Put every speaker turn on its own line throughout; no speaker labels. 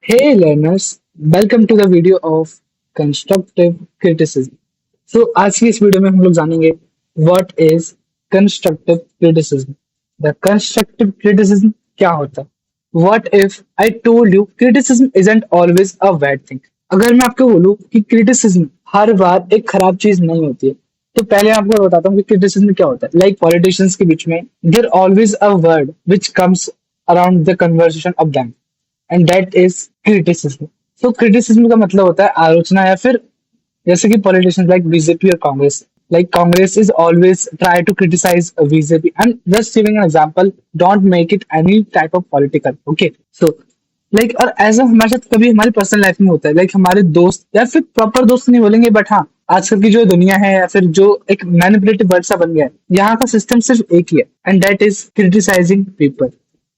Hey learners, welcome to the video of constructive criticism. आज की इस वीडियो में हम लोग जानेंगे what is constructive criticism. The constructive criticism क्या होता है? What if I told you criticism isn't always a bad thing? अगर मैं आपको बोलूं कि criticism हर बार एक खराब चीज नहीं होती है, तो पहले मैं आपको बताता हूँ कि criticism क्या होता है. Like politicians के बीच में there always a word which comes around the conversation of them. And that is criticism. So criticism का मतलब होता है आलोचना या फिर जैसे कि पॉलिटिशियंस लाइक बीजेपी और Congress, like Congress is always try to criticize BJP and just giving an example, don't make it any type of political, okay? So like और ऐसा हमारे साथ कभी हमारी पर्सनल लाइफ में होता है, लाइक हमारे दोस्त या फिर प्रॉपर दोस्त नहीं बोलेंगे बट हाँ, आजकल की जो दुनिया है या फिर जो एक मैनिपुलेटिव वर्ड सा बन गया है, यहाँ का सिस्टम सिर्फ एक ही है and that is criticising people,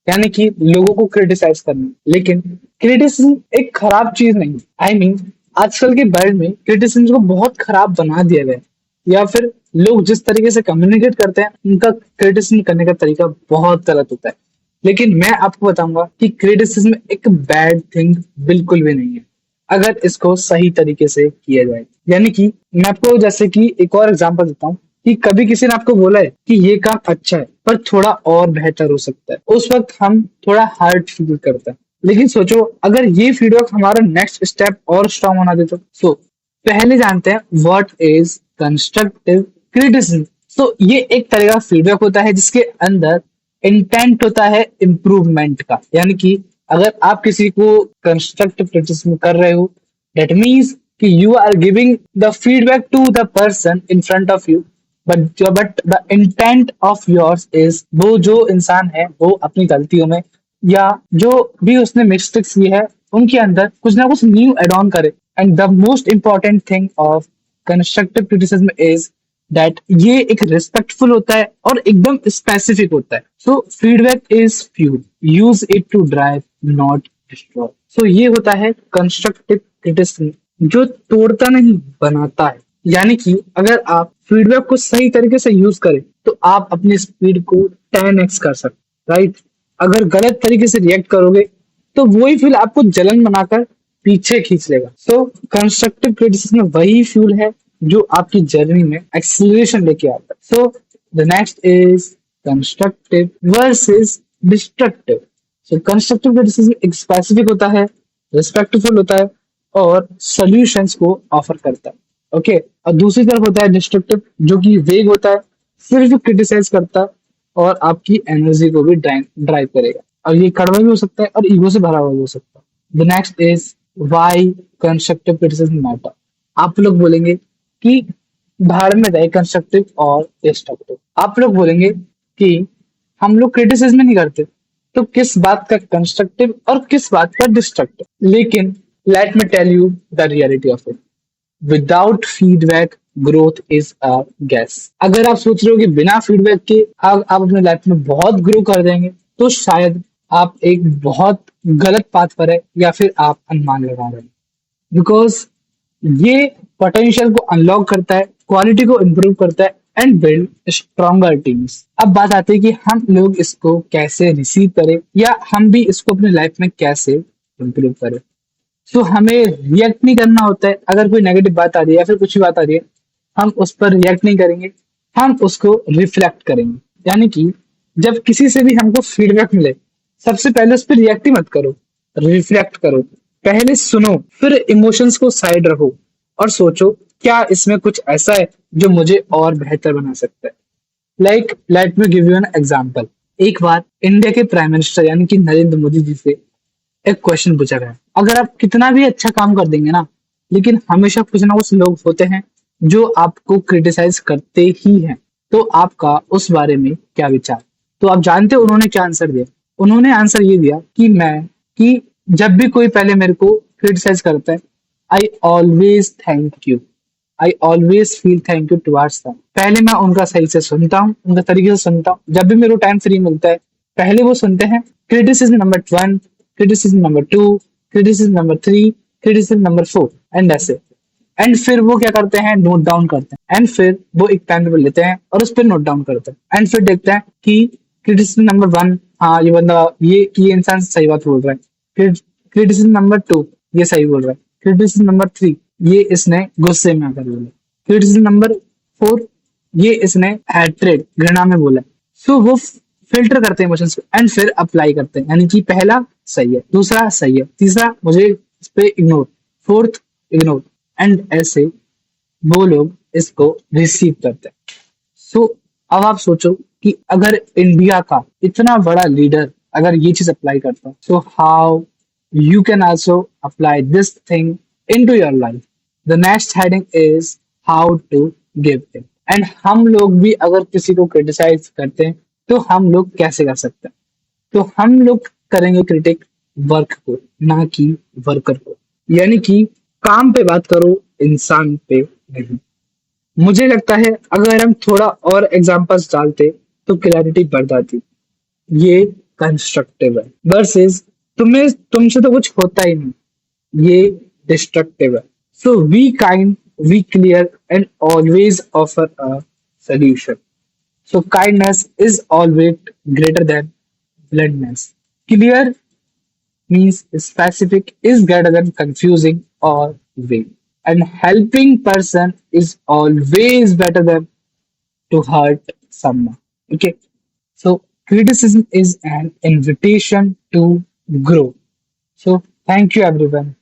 यानी कि लोगों को क्रिटिसाइज करना। लेकिन क्रिटिसिज्म एक खराब चीज नहीं है। आई मीन आजकल के वर्ल्ड में क्रिटिसिज्म को बहुत खराब बना दिया गया है, या फिर लोग जिस तरीके से कम्युनिकेट करते हैं उनका क्रिटिसिज्म करने का तरीका बहुत गलत होता है। लेकिन मैं आपको बताऊंगा कि क्रिटिसिज्म एक बैड थिंग बिल्कुल भी नहीं है अगर इसको सही तरीके से किया जाए। यानी कि मैं आपको जैसे कि एक और एग्जांपल देता हूँ कि कभी किसी ने आपको बोला है कि ये काम अच्छा है पर थोड़ा और बेहतर हो सकता है, उस वक्त हम थोड़ा हर्ट फील करते हैं। लेकिन सोचो अगर ये फीडबैक हमारा नेक्स्ट स्टेप और स्ट्रांग बना दे तो। सो पहले जानते हैं व्हाट इज कंस्ट्रक्टिव क्रिटिसिज्म। सो ये एक तरह का फीडबैक होता है जिसके अंदर इंटेंट होता है इम्प्रूवमेंट का। यानी कि अगर आप किसी को कंस्ट्रक्टिव क्रिटिसिज्म कर रहे हो, दैट मीन्स कि you are giving the feedback to the person in front of you, but the intent of yours is वो जो इंसान है वो अपनी गलतियों में या जो भी उसने मिस्टेक्स की है उनके अंदर कुछ ना कुछ न्यू एड ऑन करे। And the most important thing of constructive criticism is that ये एक रिस्पेक्टफुल होता है और एकदम स्पेसिफिक होता है। So feedback is fuel, use it to drive not destroy. So ये होता है कंस्ट्रक्टिव क्रिटिसिज्म जो तोड़ता नहीं बनाता है। यानी कि अगर आप फीडबैक को सही तरीके से यूज करें तो आप अपनी स्पीड को 10x कर सकते, राइट? अगर गलत तरीके से रिएक्ट करोगे तो वही फील आपको जलन बनाकर पीछे खींच लेगा। सो कंस्ट्रक्टिव क्रिटिसिज्म वही फ्यूल है जो आपकी जर्नी में एक्सीलरेशन लेके आता है। So the next is constructive versus destructive. So constructive criticism एक स्पेसिफिक होता है, रिस्पेक्टफुल होता है और सॉल्यूशंस को ऑफर करता है, ओके? और दूसरी तरफ होता है डिस्ट्रक्टिव जो कि वेग होता है, सिर्फ क्रिटिसाइज करता है और आपकी एनर्जी को भी ड्राइव करेगा। और ये कड़वा भी हो सकता है और ईगो से भरा हुआ भी हो सकता है। The next is why constructive criticism matter. आप लोग बोलेंगे कि भाड़ में जाए कंस्ट्रक्टिव और डिस्ट्रक्टिव। आप लोग बोलेंगे कि हम लोग क्रिटिसिज्म नहीं करते तो किस बात का कंस्ट्रक्टिव और किस बात का डिस्ट्रक्टिव। लेकिन let me tell you the reality of it, without feedback growth is a guess. अगर आप सोच रहे हो कि बिना फीडबैक के आप अपने लाइफ में बहुत ग्रो कर देंगे तो शायद आप एक बहुत गलत पाथ पर है या फिर आप अनुमान लगा रहे हैं। बिकॉज ये पोटेंशियल को अनलॉक करता है, क्वालिटी को इम्प्रूव करता है एंड बिल्ड स्ट्रॉन्गर टीम्स। अब बात आती है कि हम लोग इसको कैसे रिसीव करें या हम भी इसको अपनी लाइफ में कैसे इम्प्रूव करें। सो हमें रिएक्ट नहीं करना होता है। अगर कोई नेगेटिव बात आ रही है या फिर कुछ भी बात आ रही है, हम उस पर रिएक्ट नहीं करेंगे, हम उसको रिफ्लेक्ट करेंगे। यानी कि जब किसी से भी हमको फीडबैक मिले, सबसे पहले उस पर रिएक्ट ही मत करो, रिफ्लेक्ट करो। पहले सुनो, फिर इमोशंस को साइड रखो और सोचो क्या इसमें कुछ ऐसा है जो मुझे और बेहतर बना सकता है। Like let me give you an example. एक बार इंडिया के प्राइम मिनिस्टर यानी कि नरेंद्र मोदी जी से एक क्वेश्चन पूछा गया, अगर आप कितना भी अच्छा काम कर देंगे ना, लेकिन हमेशा कुछ ना कुछ लोग होते हैं जो आपको क्रिटिसाइज करते ही हैं, तो आपका उस बारे में क्या विचार? तो आप जानते हो उन्होंने क्या आंसर दिया? उन्होंने आंसर ये दिया कि जब भी कोई पहले मेरे को क्रिटिसाइज करता है, I always thank you, I always feel thank you towards them. पहले मैं उनका सही से सुनता हूँ, उनका तरीके से सुनता हूँ। जब भी मेरे को टाइम फ्री मिलता है, पहले वो सुनते हैं criticism number 1, criticism number 2, criticism number 3, criticism number 4 and ऐसे। एंड फिर वो क्या करते हैं, नोट डाउन करते हैं एंड फिर वो एक टाइम टेबल लेते हैं और उस पर नोट डाउन करते हैं एंड फिर देखते हैं कि क्रिटिसिज्म नंबर 1, हाँ ये बंदा ये कि ये इंसान सही बात बोल रहा है। फिर क्रिटिसिज्म नंबर 2, ये सही बोल रहा है। क्रिटिसिज्म नंबर 3, ये इसने गुस्से में आकर बोला। क्रिटिसिज्म नंबर 4, ये इसने हैट्रेड घृणा में बोला। सो वो फिल्टर करते हैं इमोशंस को एंड फिर अप्लाई करते हैं, यानी कि पहला सही है, दूसरा सही है, तीसरा मुझे इस पे इग्नोर, फोर्थ इग्नोर, एंड ऐसे वो लोग इसको रिसीव करते हैं। सो अब आप सोचो कि अगर इंडिया का इतना बड़ा लीडर अगर ये चीज अप्लाई करता है, so how you can also apply this thing into your life. The next heading is how to give it. And हम लोग भी अगर किसी को क्रिटिसाइज करते हैं तो हम लोग कैसे कर सकते हैं? तो हम लोग करेंगे क्रिटिक वर्क को, ना कि वर्कर को। यानी कि काम पे बात करो, इंसान पे नहीं। मुझे लगता है अगर हम थोड़ा और एग्जांपल्स डालते तो क्लैरिटी बढ़ जाती। ये कंस्ट्रक्टिव है वर्सेस तुम्हें तुमसे तो कुछ होता ही नहीं, ये डिस्ट्रक्टिव है। So we kind, we clear and always offer a solution. So kindness is always greater than bluntness. Clear means specific is greater than confusing or vague. And helping person is always better than to hurt someone. Okay. So criticism is an invitation to grow. So thank you everyone.